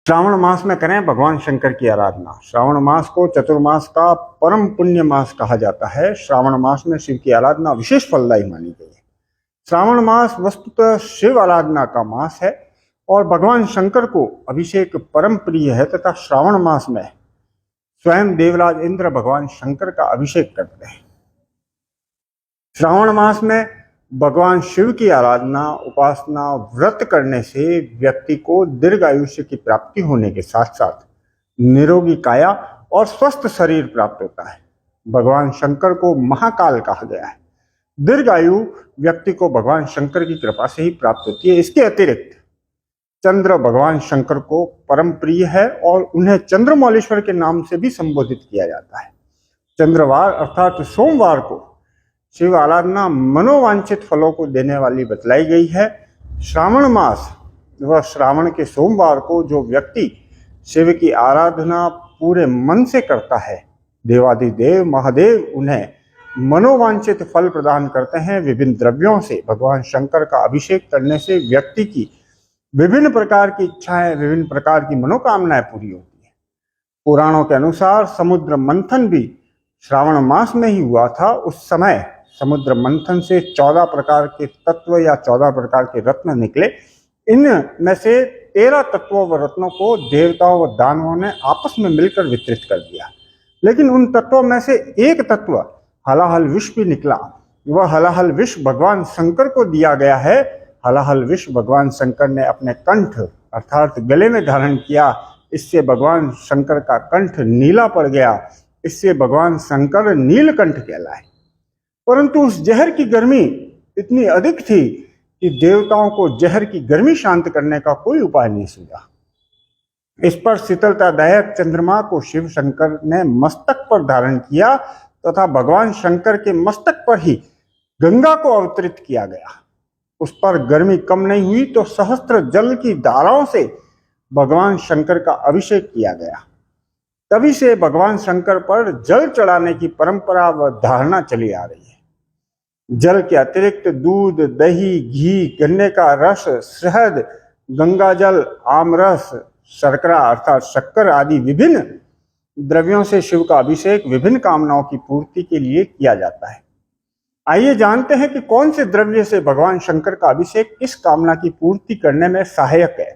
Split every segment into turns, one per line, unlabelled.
श्रावण मास में करें भगवान शंकर की आराधना। श्रावण मास को चतुर्मास का परम पुण्य मास कहा जाता है। श्रावण मास में शिव की आराधना विशेष फलदायी मानी गई है। श्रावण मास वस्तुतः शिव आराधना का मास है और भगवान शंकर को अभिषेक परम प्रिय है तथा श्रावण मास में स्वयं देवराज इंद्र भगवान शंकर का अभिषेक करते हैं। श्रावण मास में भगवान शिव की आराधना, उपासना, व्रत करने से व्यक्ति को दीर्घ आयुष्य की प्राप्ति होने के साथ साथ निरोगी काया और स्वस्थ शरीर प्राप्त होता है। भगवान शंकर को महाकाल कहा गया है। दीर्घ आयु व्यक्ति को भगवान शंकर की कृपा से ही प्राप्त होती है। इसके अतिरिक्त चंद्र भगवान शंकर को परम प्रिय है और उन्हें चंद्रमौलेश्वर के नाम से भी संबोधित किया जाता है। चंद्रवार अर्थात सोमवार को शिव आराधना मनोवांछित फलों को देने वाली बतलाई गई है। श्रावण मास व श्रावण के सोमवार को जो व्यक्ति शिव की आराधना पूरे मन से करता है, देवादिदेव महादेव उन्हें मनोवांछित फल प्रदान करते हैं। विभिन्न द्रव्यों से भगवान शंकर का अभिषेक करने से व्यक्ति की विभिन्न प्रकार की इच्छाएं, विभिन्न प्रकार की मनोकामनाएं पूरी होती है। पुराणों के अनुसार समुद्र मंथन भी श्रावण मास में ही हुआ था। उस समय समुद्र मंथन से 14 प्रकार के तत्व या 14 प्रकार के रत्न निकले। इनमें से 13 तत्वों व रत्नों को देवताओं व दानवों ने आपस में मिलकर वितरित कर दिया। लेकिन उन तत्वों में से एक तत्व हलाहल विष भी निकला। वह हलाहल विष भगवान शंकर को दिया गया है। हलाहल विष भगवान शंकर ने अपने कंठ अर्थात गले में धारण किया। इससे भगवान शंकर का कंठ नीला पड़ गया। इससे भगवान शंकर नीलकंठ कहलाए। परंतु उस जहर की गर्मी इतनी अधिक थी कि देवताओं को जहर की गर्मी शांत करने का कोई उपाय नहीं सूझा। इस पर शीतलतादायक चंद्रमा को शिव शंकर ने मस्तक पर धारण किया तथा भगवान शंकर के मस्तक पर ही गंगा को अवतरित किया गया। उस पर गर्मी कम नहीं हुई तो सहस्त्र जल की धाराओं से भगवान शंकर का अभिषेक किया गया। तभी से भगवान शंकर पर जल चढ़ाने की परंपरा व धारणा चली आ रही है। जल के अतिरिक्त दूध, दही, घी, गन्ने का रस, शहद, गंगा जल, आमरस, शर्करा अर्थात शक्कर आदि विभिन्न द्रव्यों से शिव का अभिषेक विभिन्न कामनाओं की पूर्ति के लिए किया जाता है। आइए जानते हैं कि कौन से द्रव्य से भगवान शंकर का अभिषेक इस कामना की पूर्ति करने में सहायक है।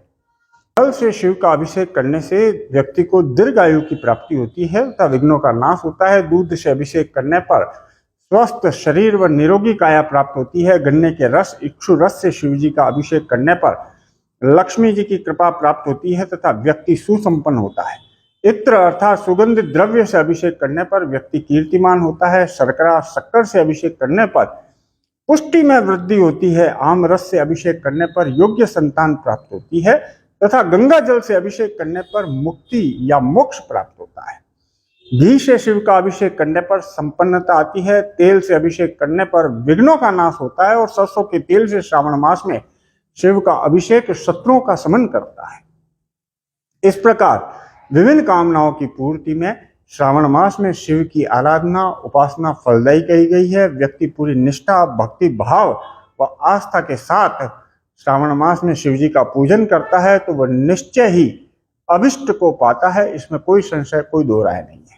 जल से शिव का अभिषेक करने से व्यक्ति को दीर्घ आयु की प्राप्ति होती है तथा विघ्नों का नाश होता है। दूध से अभिषेक करने पर स्वस्थ शरीर व निरोगी काया प्राप्त होती है। गन्ने के रस, इक्षु रस से शिव जी का अभिषेक करने पर लक्ष्मी जी की कृपा प्राप्त होती है तथा व्यक्ति सुसंपन्न होता है। इत्र अर्थात सुगंधित द्रव्य से अभिषेक करने पर व्यक्ति कीर्तिमान होता है। शर्करा, शक्कर से अभिषेक करने पर पुष्टि में वृद्धि होती है। आम रस से अभिषेक करने पर योग्य संतान प्राप्त होती है तथा गंगा जल से अभिषेक करने पर मुक्ति या मोक्ष प्राप्त होता है। घी से शिव का अभिषेक करने पर संपन्नता आती है। तेल से अभिषेक करने पर विघ्नों का नाश होता है और सरसों के तेल से श्रावण मास में शिव का अभिषेक शत्रुओं का शमन करता है। इस प्रकार विभिन्न कामनाओं की पूर्ति में श्रावण मास में शिव की आराधना, उपासना फलदायी कही गई है। व्यक्ति पूरी निष्ठा, भक्ति भाव व आस्था के साथ श्रावण मास में शिव जी का पूजन करता है तो वह निश्चय ही अभिष्ट को पाता है। इसमें कोई संशय, कोई दो राय नहीं है।